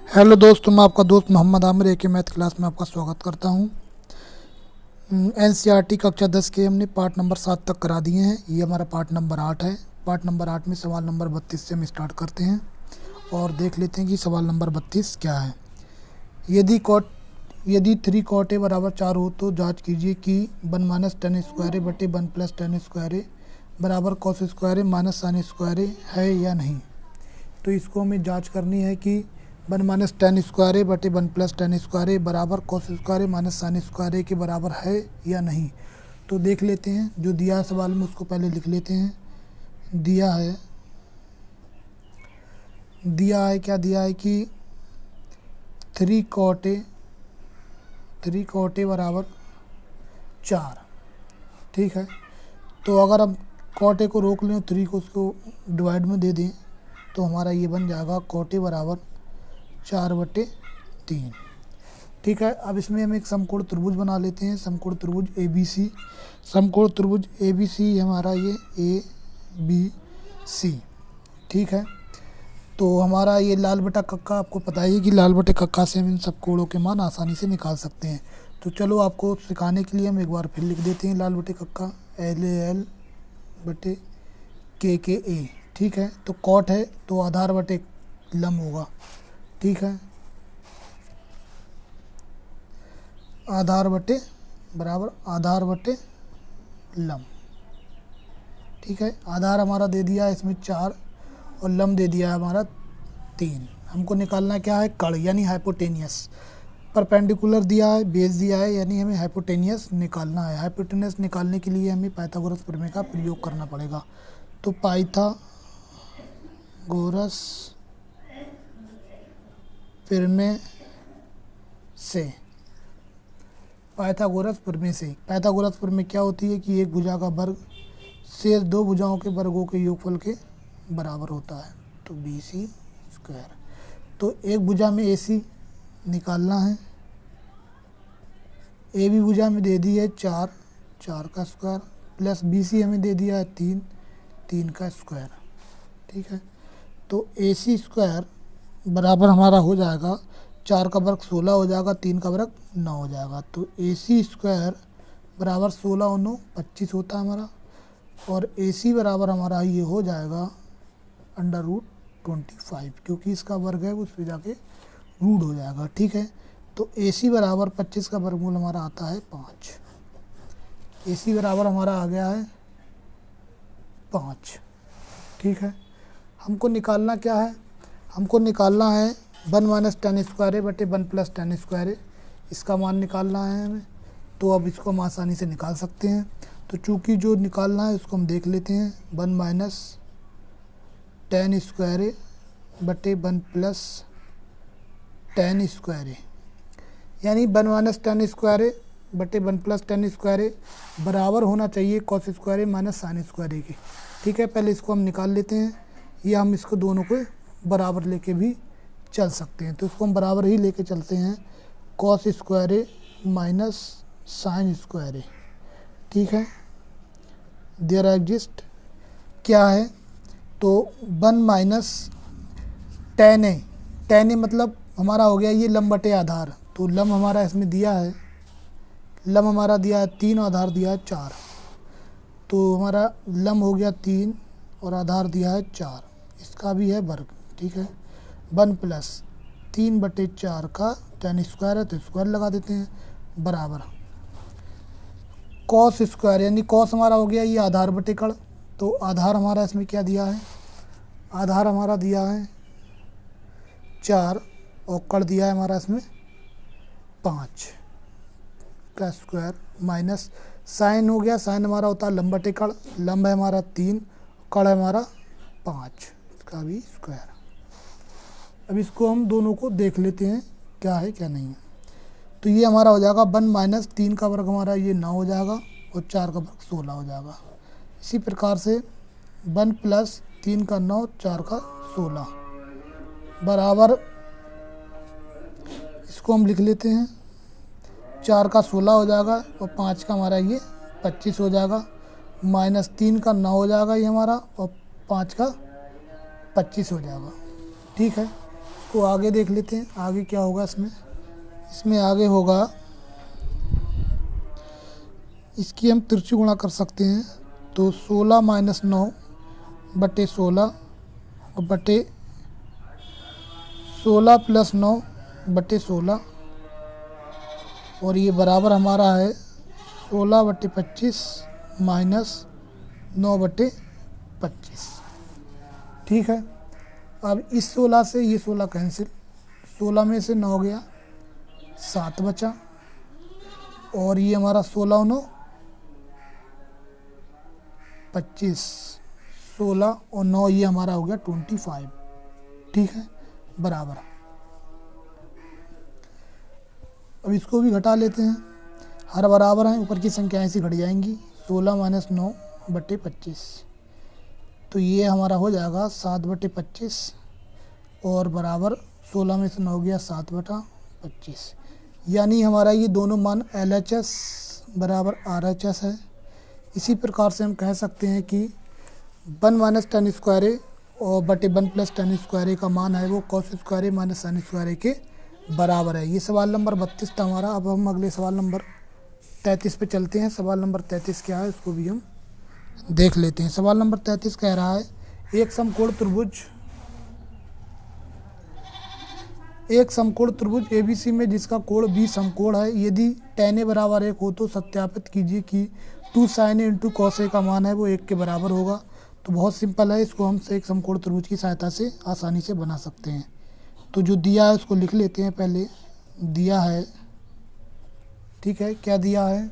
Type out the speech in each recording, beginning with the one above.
Hello दोस्तों, मैं आपका दोस्त मोहम्मद आमिर के मैथ क्लास में आपका स्वागत करता हूँ। एनसीईआरटी कक्षा 10 के हमने पार्ट नंबर 7 तक करा दिए हैं। ये हमारा पार्ट नंबर 8 है। पार्ट नंबर 8 में सवाल नंबर 32 से हम स्टार्ट करते हैं और देख लेते हैं कि सवाल नंबर 32 क्या है। यदि 3 cot a बराबर 4 हो तो जाँच कीजिए कि 1 माइनस tan स्क्वायर ए बटे 1 प्लस tan स्क्वायर ए बराबर cos स्क्वायर ए माइनस sin स्क्वायर ए है या नहीं। तो इसको हमें जांच करनी है कि 1 माइनस tan स्क्वायर ए बटे 1 प्लस tan स्क्वायर ए बराबर cos स्क्वायर ए माइनस sin स्क्वायर ए के बराबर है या नहीं। तो देख लेते हैं, जो दिया है सवाल में उसको पहले लिख लेते हैं। दिया है क्या दिया है कि 3 cot a बराबर 4। ठीक है, तो अगर हम cot a को रोक लें, 3 को उसको डिवाइड में दे दें तो हमारा ये बन जाएगा cot a बराबर 4/3। ठीक है, अब इसमें हम एक समकोण त्रिभुज बना लेते हैं। समकोण त्रिभुज ए बी सी हमारा ये ABC। ठीक है, तो हमारा ये लाल बटा कक्का, आपको पता ही है कि लाल बटे कक्का से हम इन सब कोणों के मान आसानी से निकाल सकते हैं। तो चलो आपको सिखाने के लिए हम एक बार फिर लिख देते हैं लाल बटे कक्का LAL बटे KKA। ठीक है, तो कॉट है तो आधार बटे लंब होगा। ठीक है, आधार बटे बराबर आधार बटे लंब। ठीक है, आधार हमारा दे दिया है इसमें 4 और लंब दे दिया है हमारा 3। हमको निकालना क्या है, कर्ण यानी हाइपोटेनियस। परपेंडिकुलर दिया है, बेस दिया है, यानी हमें हाइपोटेनियस निकालना है। हाइपोटेनियस निकालने के लिए हमें पाइथागोरस प्रमेय का प्रयोग करना पड़ेगा। तो पाइथागोरस प्रमेय से पाइथागोरस प्रमेय क्या होती है कि एक भुजा का वर्ग शेष 2 भुजाओं के वर्गों के योगफल के बराबर होता है। तो BC स्क्वायर, तो एक भुजा में AC निकालना है। AB भुजा में दे दी है 4 का स्क्वायर प्लस BC हमें दे दिया है 3 का स्क्वायर। ठीक है, तो AC स्क्वायर बराबर हमारा हो जाएगा 4 का वर्ग 16 हो जाएगा, 3 का वर्ग 9 हो जाएगा। तो AC स्क्वायर बराबर 16 और 9 25 होता है हमारा, और AC बराबर हमारा ये हो जाएगा √25, क्योंकि इसका वर्ग है उस पर जाके रूट हो जाएगा। ठीक है, तो AC बराबर 25 का वर्गमूल हमारा आता है 5। AC बराबर हमारा आ गया है 5। ठीक है, हमको निकालना क्या है, हमको निकालना है 1 माइनस tan स्क्वायर ए बटे 1 प्लस tan स्क्वायर ए, इसका मान निकालना है हमें। तो अब इसको हम आसानी से निकाल सकते हैं। तो चूँकि जो निकालना है उसको हम देख लेते हैं। 1 माइनस tan स्क्वायर ए बटे 1 प्लस tan स्क्वायर ए, यानी 1 माइनस tan स्क्वायर ए बटे 1 प्लस tan स्क्वायर ए बराबर होना चाहिए cos स्क्वायर ए माइनस sin स्क्वायर ए के। ठीक है, पहले इसको हम निकाल लेते हैं, या हम इसको दोनों को बराबर लेके भी चल सकते हैं। तो इसको हम बराबर ही लेके चलते हैं, cos स्क्वायर ए माइनस sin स्क्वायर ए। ठीक है, देयर एग्जिस्ट क्या है, तो 1 माइनस tan ए मतलब हमारा हो गया ये लंब बटे आधार। तो लंब हमारा इसमें दिया है, लंब हमारा दिया है 3 और आधार दिया है 4। तो हमारा लंब हो गया 3 और आधार दिया है 4, इसका भी है वर्ग। ठीक है, 1 प्लस 3/4 का tan स्क्वायर है तो स्क्वायर लगा देते हैं, बराबर cos स्क्वायर, यानी cos हमारा हो गया ये आधार बटे कर्ण। तो आधार हमारा इसमें क्या दिया है, आधार हमारा दिया है 4 और कर्ण दिया है हमारा इसमें 5 का स्क्वायर, माइनस साइन हो गया, साइन हमारा होता है लंब बटे कर्ण, लंब है हमारा 3, कर्ण है हमारा 5, इसका भी स्क्वायर। अब इसको हम दोनों को देख लेते हैं क्या है क्या नहीं है। तो ये हमारा हो जाएगा 1 माइनस 3 का वर्ग हमारा ये 9 हो जाएगा और 4 का वर्ग 16 हो जाएगा। इसी प्रकार से 1 प्लस 3 का 9 4 का 16 बराबर, इसको हम लिख लेते हैं, 4 का 16 हो जाएगा और 5 का हमारा ये 25 हो जाएगा, माइनस 3 का 9 हो जाएगा ये हमारा, और 5 का 25 हो जाएगा। ठीक है, इसको आगे देख लेते हैं, आगे क्या होगा इसमें। इसमें आगे होगा, इसकी हम तिरछी गुणा कर सकते हैं। तो 16 माइनस 9 बटे 16 और बटे 16 प्लस 9 बटे 16, और ये बराबर हमारा है 16 बटे 25 माइनस 9 बटे 25। ठीक है, अब इस 16 से ये 16 कैंसिल, 16 में से 9 गया, 7 बचा, और ये हमारा 16 9 25, 16 और 9 ये हमारा हो गया 25। ठीक है, बराबर। अब इसको भी घटा लेते हैं, हर बराबर हैं, ऊपर की संख्या ऐसी घट जाएंगी। 16 माइनस 9 बटे 25, तो ये हमारा हो जाएगा 7 बटे 25, और बराबर 16 में से 9 गया 7 बटा 25, यानी हमारा ये दोनों मान LHS बराबर RHS है। इसी प्रकार से हम कह सकते हैं कि 1 माइनस tan स्क्वायर ए और बटे 1 प्लस tan स्क्वायर ए का मान है वो cos स्क्वायर ए माइनस sin स्क्वायर ए के बराबर है। ये सवाल नंबर 32 था हमारा। अब हम अगले सवाल नंबर 33 पे चलते हैं। सवाल नंबर 33 क्या है, उसको भी हम देख लेते हैं। सवाल नंबर 33 कह रहा है, एक समकोण त्रिभुज ABC में जिसका कोण B समकोण है, यदि tan A बराबर 1 हो तो सत्यापित कीजिए कि 2 sin A into cos A का मान है वो 1 के बराबर होगा। तो बहुत सिंपल है, इसको हम एक समकोण त्रिभुज की सहायता से आसानी से बना सकते हैं। तो जो दिया है उसको लिख लेते हैं। पहले दिया है, ठीक है, क्या दिया है,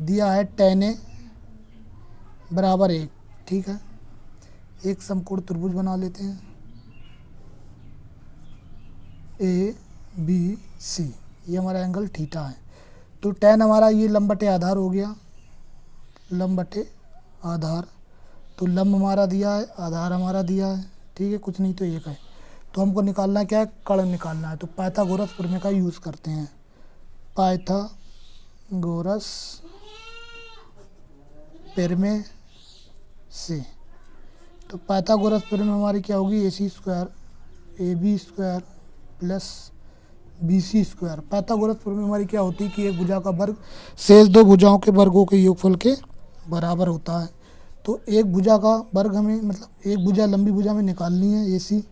दिया है tan A बराबर 1। ठीक है, एक समकोण त्रिभुज बना लेते हैं ABC, ये हमारा एंगल थीटा है। तो tan हमारा ये लंब बटे आधार हो गया, लंब बटे आधार। तो लंब हमारा दिया है, आधार हमारा दिया है, ठीक है, कुछ नहीं तो 1 है। तो हमको निकालना क्या है, कर्ण निकालना है। तो पाइथागोरस प्रमेय का यूज़ करते हैं, पाइथागोरस प्रमेय से। तो पाइथागोरस प्रमेय हमारी क्या होगी, AC square AB square plus BC square. Pythagoras प्रमेय हमारी क्या होती है कि एक भुजा का वर्ग शेष दो भुजाओं के वर्गों के योगफल के बराबर होता है। तो एक भुजा का वर्ग हमें, मतलब एक भुजा लंबी भुजा में निकालनी है AC,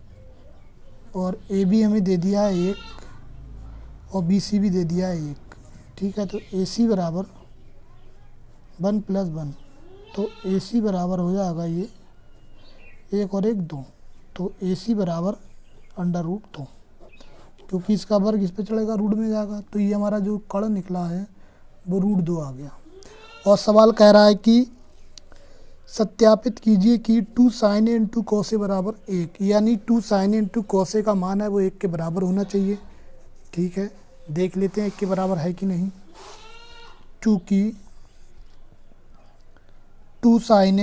और AB हमें दे दिया है 1 और BC भी दे दिया है 1। ठीक है, तो AC बराबर 1 प्लस 1, तो AC बराबर हो जाएगा ये 1 और 1 2, तो AC बराबर √2, क्योंकि इसका वर्ग इस पे चढ़ेगा, रूट में जाएगा। तो ये हमारा जो कर्ण निकला है वो √2 आ गया। और सवाल कह रहा है कि सत्यापित कीजिए कि 2 sin A into cos A बराबर 1, यानी 2 sin A into cos A का मान है वो 1 के बराबर होना चाहिए। ठीक है, देख लेते हैं 1 के बराबर है कि नहीं। चूँकि 2 sin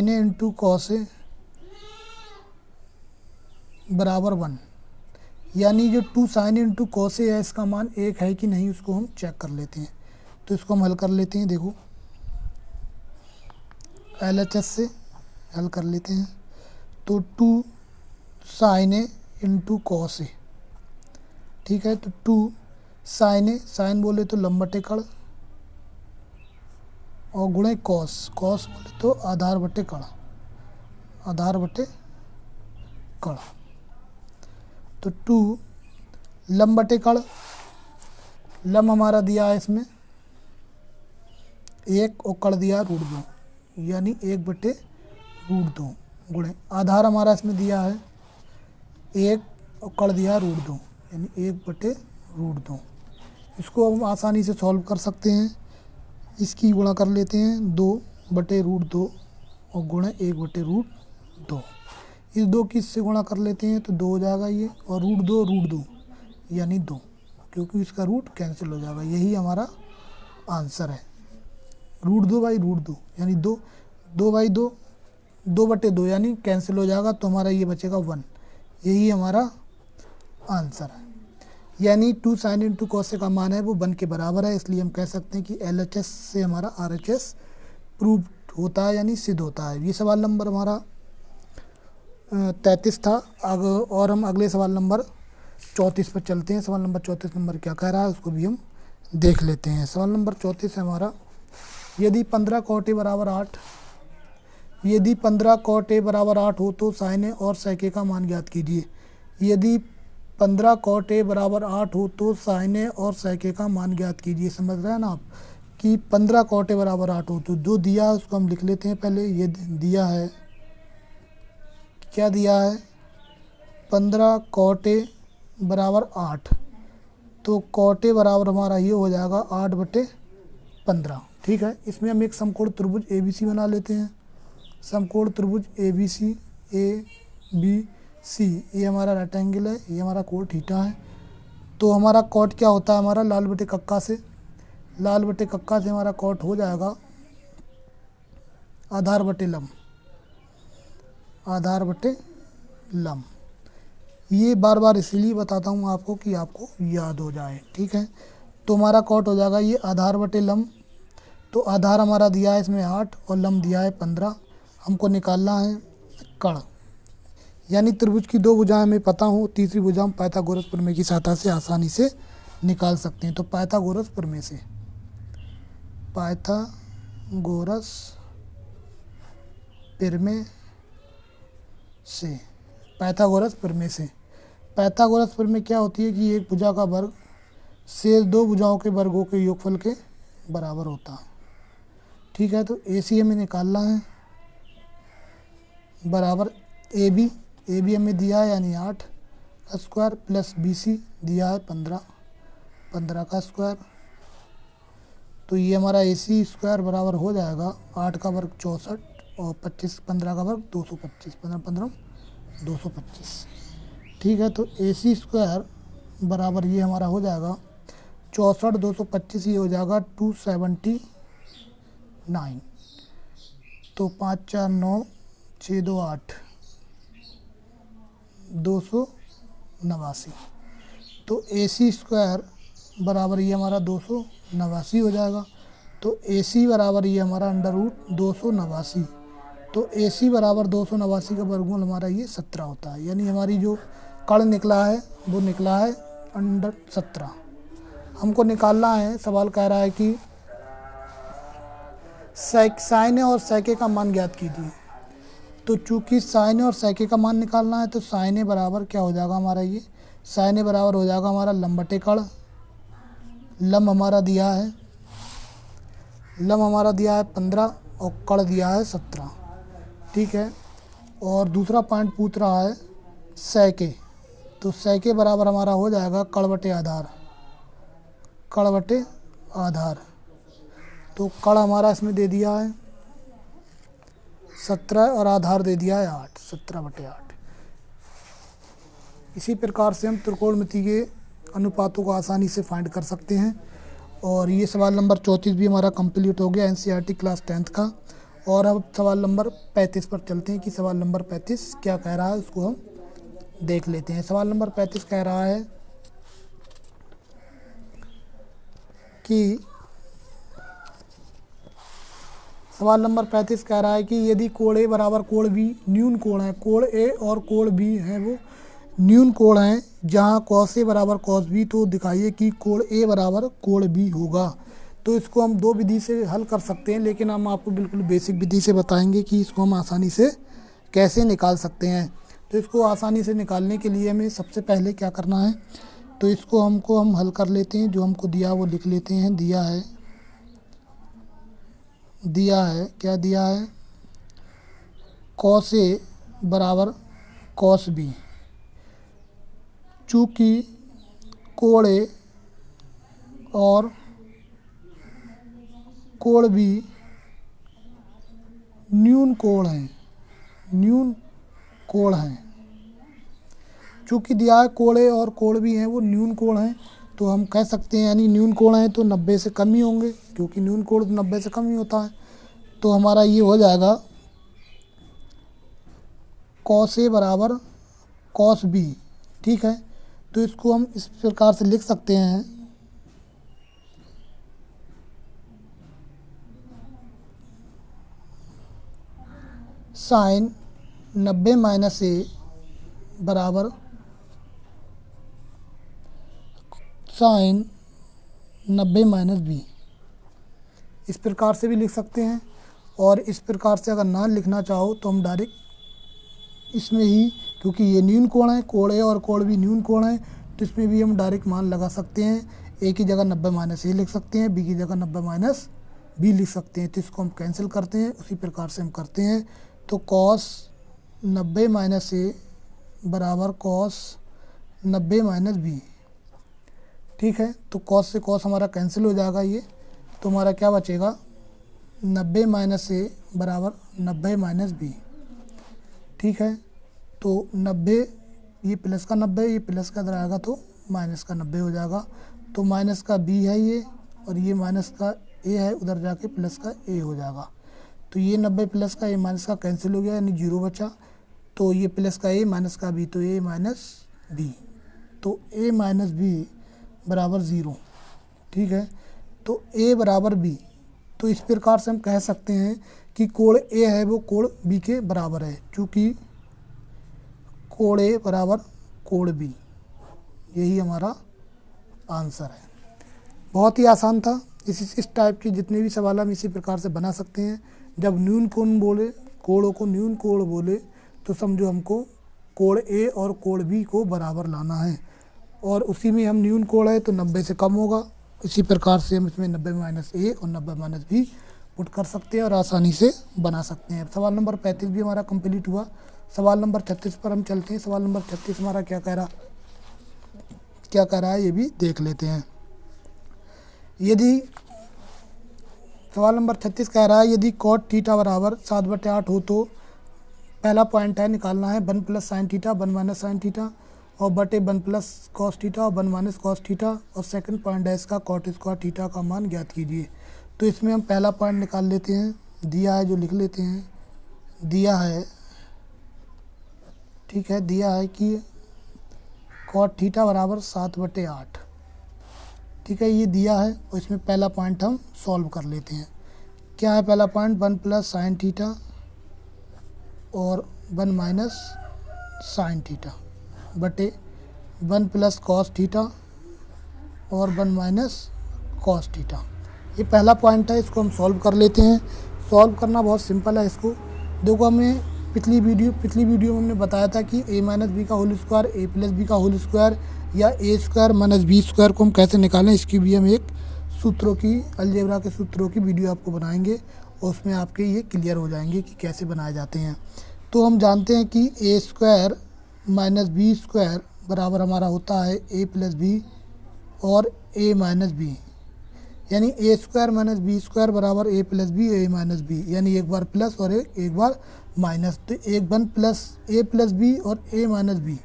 A into cos A बराबर 1, यानी जो 2 sin A into cos A है इसका मान 1 है कि नहीं, उसको हम चेक कर लेते हैं। तो इसको हम हल कर लेते हैं। देखो LHS से हल कर लेते हैं। तो 2 sin A into cos A, ठीक है, तो 2 sin A, साइन बोले तो लंब बटे कर्ण, और गुणे cos बोले तो आधार बटे कर्ण, आधार बटे कर्ण। तो 2 लंब बटे कर्ण, लंब हमारा दिया है इसमें 1 और कर्ण दिया है √2, यानी 1 बटे √2 गुणे आधार हमारा इसमें दिया है 1 और कर्ण दिया है √2, यानी 1 बटे √2। इसको हम आसानी से सॉल्व कर सकते हैं। इसकी गुणा कर लेते हैं 2 बटे √2 और गुणे 1 बटे √2। इस 2 की इससे गुणा कर लेते हैं तो 2 हो जाएगा ये, और √2 यानी 2, क्योंकि इसका रूट कैंसिल हो जाएगा। यही हमारा आंसर है, √2 बाई √2 यानी 2, 2 बाई 2, 2 बटे 2 यानी कैंसिल हो जाएगा। तो हमारा ये बचेगा 1, यही हमारा आंसर है। यानी 2 sin A into cos A का मान है वो 1 के बराबर है। इसलिए हम कह सकते हैं कि LHS से हमारा RHS प्रूव्ड होता है यानी सिद्ध होता है। ये सवाल नंबर हमारा 33 था। और हम अगले सवाल नंबर 34 पर चलते हैं। सवाल नंबर 34 नंबर क्या कह रहा है उसको भी हम देख लेते हैं। सवाल नंबर 34 है हमारा, यदि 15 cot a बराबर 8, यदि 15 cot a बराबर 8 हो तो sin a और sec a का मान ज्ञात कीजिए। यदि 15 cot a बराबर 8 हो तो sin a और sec a का मान ज्ञात कीजिए। समझ रहे हैं ना आप कि 15 cot a बराबर 8 हो तो जो दिया है उसको हम लिख लेते हैं। पहले ये दिया है, क्या दिया है, 15 cot a बराबर 8, तो cot a बराबर हमारा ये हो जाएगा 8/15। ठीक है, इसमें हम एक समकोण त्रिभुज ABC बना लेते हैं। समकोण त्रिभुज ABC, ABC ये हमारा रेक्टेंगल है, ये हमारा कोण थीटा है। तो हमारा कॉट क्या होता है, हमारा लाल बटे कक्का से, लाल बटे कक्का से हमारा कॉट हो जाएगा आधार बटे लंब, आधार बटे लंब। ये बार बार इसलिए बताता हूँ आपको कि आपको याद हो जाए। ठीक है, तो हमारा कॉट हो जाएगा ये आधार बटे लंब। तो आधार हमारा दिया है इसमें 8 और लंब दिया है 15। हमको निकालना है कर्ण, यानी त्रिभुज की दो भुजाएं हमें पता हो, तीसरी भुजा हम पाइथागोरस प्रमेय की सहायता से आसानी से निकाल सकते हैं। तो पाइथागोरस प्रमेय से, पाइथागोरस प्रमेय से, पाइथागोरस प्रमेय से, पाइथागोरस प्रमेय क्या होती है कि एक भुजा का वर्ग शेष दो भुजाओं के वर्गों के योगफल के बराबर होता है। ठीक है, तो AC हमें निकालना है बराबर AB, AB हमें दिया है यानी 8 का स्क्वायर प्लस BC दिया है 15 का स्क्वायर। तो ये हमारा AC स्क्वायर बराबर हो जाएगा 8 का वर्ग 64 और 15 का वर्ग 225, 15 225। ठीक है, तो AC स्क्वायर बराबर ये हमारा हो जाएगा 64 225, ये हो जाएगा 279। तो 5 4 9 6 2 8 289। तो AC स्क्वायर बराबर ये हमारा 289 हो जाएगा। तो AC बराबर ये हमारा √ 289। तो AC बराबर 289 का वर्गमूल हमारा ये 17 होता है, यानी हमारी जो कर्ण निकला है वो निकला है √17। हमको निकालना है, सवाल कह रहा है कि sin a और sec a का मान ज्ञात कीजिए। तो चूंकि sin a और sec a का मान निकालना है तो sin a बराबर क्या हो जाएगा हमारा, ये sin a बराबर हो जाएगा हमारा लंब बटे कर्ण। लंब हमारा दिया है, लंब हमारा दिया है 15 और कर्ण दिया है 17। ठीक है, और दूसरा पॉइंट पूछ रहा है sec a, तो sec a बराबर हमारा हो जाएगा कर्ण बटे आधार, कर्ण बटे आधार। तो कर्ण हमारा इसमें दे दिया है 17 और आधार दे दिया है 8, 17/8। इसी प्रकार से हम त्रिकोणमिति के अनुपातों को आसानी से फाइंड कर सकते हैं। और ये सवाल नंबर 34 भी हमारा कंप्लीट हो गया NCERT क्लास 10th का। और अब सवाल नंबर 35 पर चलते हैं कि सवाल नंबर 35 क्या कह रहा है उसको हम देख लेते हैं। सवाल नंबर 35 कह रहा है कि सवाल नंबर 35 कह रहा है कि यदि कोण A बराबर कोण B न्यून कोण है, कोण A और कोण B है वो न्यून कोण है, जहाँ cos A बराबर cos B, तो दिखाइए कि कोण A बराबर कोण B होगा। तो इसको हम दो विधि से हल कर सकते हैं, लेकिन हम आपको बिल्कुल बेसिक विधि से बताएंगे कि इसको हम आसानी से कैसे निकाल सकते हैं। तो इसको आसानी से निकालने के लिए हमें सबसे पहले क्या करना है, तो इसको हम हल कर लेते हैं। जो हमको दिया वो लिख लेते हैं। दिया है क्या दिया है, cos A बराबर cos B। चूँकि कोण A और कोण B न्यून कोण है, न्यून कोण है, चूँकि दिया है कोण A और कोण B हैं वो न्यून कोण हैं, तो हम कह सकते हैं यानी न्यून कोण है तो 90 से कम ही होंगे, क्योंकि न्यून कोण 90 से कम ही होता है। तो हमारा ये हो जाएगा cos A बराबर cos B। ठीक है, तो इसको हम इस प्रकार से लिख सकते हैं, साइन 90 माइनस ए बराबर साइन 90 माइनस बी। इस प्रकार से भी लिख सकते हैं, और इस प्रकार से अगर ना लिखना चाहो तो हम डायरेक्ट इसमें ही, क्योंकि ये न्यून कोण है, कोण ए और कोण बी न्यून कोण है, तो इसमें भी हम डायरेक्ट मान लगा सकते हैं। ए की जगह 90 माइनस ए लिख सकते हैं, बी की जगह 90 माइनस बी लिख सकते हैं। तो इसको हम कैंसिल करते हैं, उसी प्रकार से हम करते हैं। तो कॉस 90 माइनस ए बराबर कॉस 90 माइनस बी। ठीक है, तो कॉस से कॉस हमारा कैंसिल हो जाएगा ये, तो हमारा क्या बचेगा 90 माइनस ए बराबर 90 माइनस बी। ठीक है, तो 90 ये प्लस का 90, ये प्लस का इधर आएगा तो माइनस का 90 हो जाएगा। तो माइनस का बी है ये, और ये माइनस का ए है, उधर जाके प्लस का ए हो जाएगा। तो ये 90 प्लस का ए माइनस का कैंसिल हो गया, यानी 0 बचा। तो ये प्लस का ए माइनस का बी, तो ए माइनस बी, तो ए माइनस बी बराबर 0। ठीक है, तो ए बराबर बी। तो इस प्रकार से हम कह सकते हैं कि कोण ए है वो कोण बी के बराबर है, चूँकि कोण ए बराबर कोण बी, यही हमारा आंसर है। बहुत ही आसान था। इस टाइप के जितने भी सवाल हम इसी प्रकार से बना सकते हैं। जब न्यून कोण बोले, कोणों को न्यून कोण बोले, तो समझो हमको कोण ए और कोण बी को बराबर लाना है, और उसी में हम न्यून कोण है तो 90 से कम होगा। इसी प्रकार से हम इसमें 90 माइनस ए और 90 माइनस बी पुट कर सकते हैं और आसानी से बना सकते हैं। सवाल नंबर 35 भी हमारा कंप्लीट हुआ। सवाल नंबर 36 पर हम चलते हैं। सवाल नंबर 36 हमारा क्या कह रहा है ये भी देख लेते हैं। यदि सवाल नंबर 36 कह रहा है यदि कॉट थीटा बराबर 7/8 हो तो पहला पॉइंट है निकालना है 1 plus sine theta 1 minus sine theta और बटे 1 प्लस कॉस थीटा और 1 माइनस कॉस थीटा, और सेकंड पॉइंट है इसका कॉट स्क्वायर थीटा का मान ज्ञात कीजिए। तो इसमें हम पहला पॉइंट निकाल लेते हैं, दिया है जो लिख लेते हैं। दिया है, ठीक है, दिया है कि कॉट थीटा बराबर 7/8। ठीक है, ये दिया है, और इसमें पहला पॉइंट हम सॉल्व कर लेते हैं। क्या है पहला पॉइंट 1 प्लस साइन थीटा और 1 माइनस साइन थीटा बटे 1 प्लस कॉस थीटा और 1 माइनस कॉस थीटा। ये पहला पॉइंट है, इसको हम सॉल्व कर लेते हैं। सॉल्व करना बहुत सिंपल है। इसको देखो, हमने पिछली वीडियो में हमने बताया था कि a माइनस बी का whole square a plus B का होल स्क्वायर या a square minus B square को हम कैसे निकालें, इसकी भी हम एक सूत्रों की, अलजेब्रा के सूत्रों की वीडियो आपको बनाएंगे, और उसमें आपके ये क्लियर हो जाएंगे कि कैसे बनाए जाते हैं। तो हम जानते हैं कि a square minus B square बराबर हमारा होता है a प्लस बी और a माइनस बी, यानी a square minus B square बराबर a plus B a minus B, यानी एक बार प्लस और एक बार माइनस। तो 1 प्लस a प्लस बी और a minus B,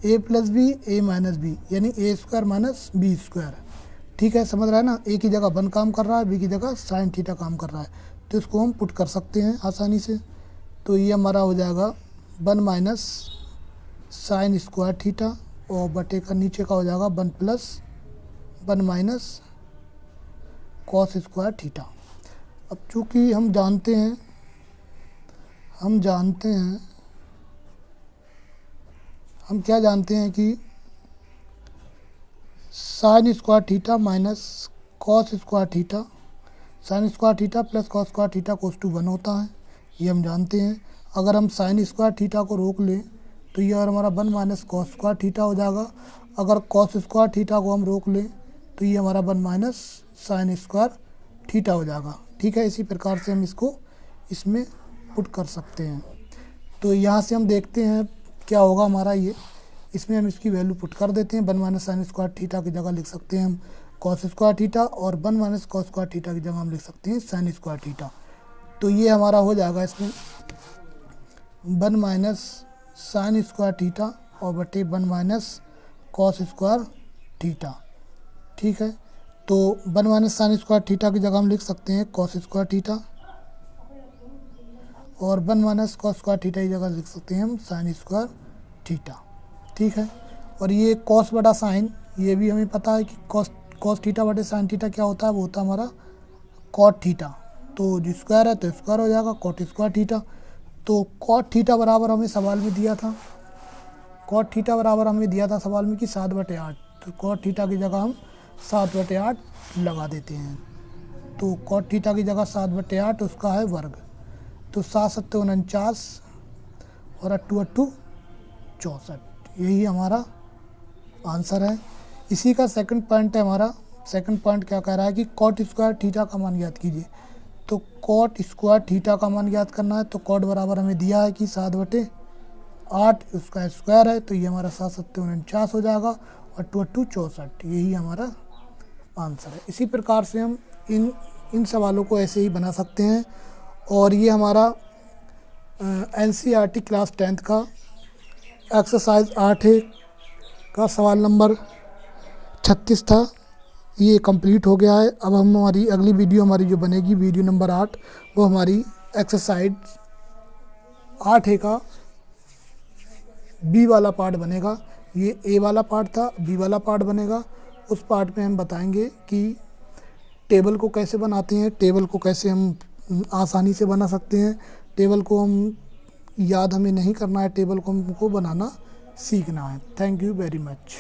a plus B a minus B, यानी a square minus B square. ठीक है, समझ रहा है ना। a की जगह 1 काम कर रहा है, b की जगह साइन थीटा काम कर रहा है, तो इसको हम पुट कर सकते हैं आसानी से। तो ये हमारा हो जाएगा 1 माइनस साइन स्क्वायर थीटा और बटे का नीचे का हो जाएगा 1 plus 1 minus cos square theta. अब चूँकि हम जानते हैं हम क्या जानते हैं कि sine square theta minus cos square theta, sine square theta plus cos square theta goes to 1 होता है, ये हम जानते हैं। अगर हम साइन स्क्वायर थीटा को रोक लें तो ये और हमारा 1 माइनस कॉस स्क्वायर थीटा हो जाएगा। अगर कॉस स्क्वायर थीटा को हम रोक लें तो ये हमारा 1 माइनस साइन स्क्वायर थीटा हो जाएगा। ठीक है, इसी प्रकार से हम इसको इसमें पुट कर सकते हैं। तो यहाँ से हम देखते हैं क्या होगा हमारा ये, इसमें हम इसकी वैल्यू पुट कर देते हैं। 1 माइनस साइन स्क्वायर थीटा की जगह लिख सकते हैं हम कॉस स्क्वायर थीटा, और 1 माइनस कॉस स्क्वायर थीटा की जगह हम लिख सकते हैं साइन स्क्वायर थीटा। तो ये हमारा हो जाएगा इसमें 1 माइनस साइन स्क्वायर थीटा और बटे 1 माइनस कॉस स्क्वायर थीटा। ठीक है, तो 1 माइनस साइन स्क्वायर थीटा की जगह हम लिख सकते हैं कॉस स्क्वायर थीटा, और 1 माइनस कॉस स्क्वायर थीटा की जगह लिख सकते हैं हम साइन स्क्वायर थीटा। ठीक है, और ये कॉस बटा साइन, ये भी हमें पता है कि कॉस थीटा बटे साइन थीटा क्या होता है, वो होता है हमारा कॉट थीटा। तो जो स्क्वायर है तो स्क्वायर हो जाएगा कॉट स्क्वायर थीटा। तो कॉट थीटा बराबर हमें सवाल में दिया था, कॉट थीटा बराबर हमें दिया था सवाल में कि 7/8। तो कॉट थीटा की जगह हम 7/8 लगा देते हैं। तो कॉट थीटा की जगह 7/8 उसका है वर्ग। तो 7 7 49 और 8 8 64, यही हमारा आंसर है। इसी का सेकंड पॉइंट है हमारा। सेकंड पॉइंट क्या कह रहा है कि कॉट स्क्वायर थीटा का मान ज्ञात कीजिए। तो कॉट स्क्वायर थीटा का मान ज्ञात करना है। तो कॉट बराबर हमें दिया है कि 7/8, उसका स्क्वायर है, तो ये हमारा 7 7 49 हो जाएगा और 2 8 64, यही हमारा आंसर है। इसी प्रकार से हम इन सवालों को ऐसे ही बना सकते हैं। और ये हमारा NCERT क्लास 10th का एक्सरसाइज 8 का सवाल नंबर 36 था, ये कंप्लीट हो गया है। अब हम हमारी अगली वीडियो हमारी जो बनेगी वीडियो नंबर 8, वो हमारी एक्सरसाइज 8 का बी वाला पार्ट बनेगा। ये ए वाला पार्ट था, बी वाला पार्ट बनेगा। उस पार्ट में हम बताएंगे कि टेबल को कैसे बनाते हैं, टेबल को कैसे हम आसानी से बना सकते हैं। टेबल को हम याद हमें नहीं करना है, टेबल को हमको बनाना सीखना है। Thank you very much.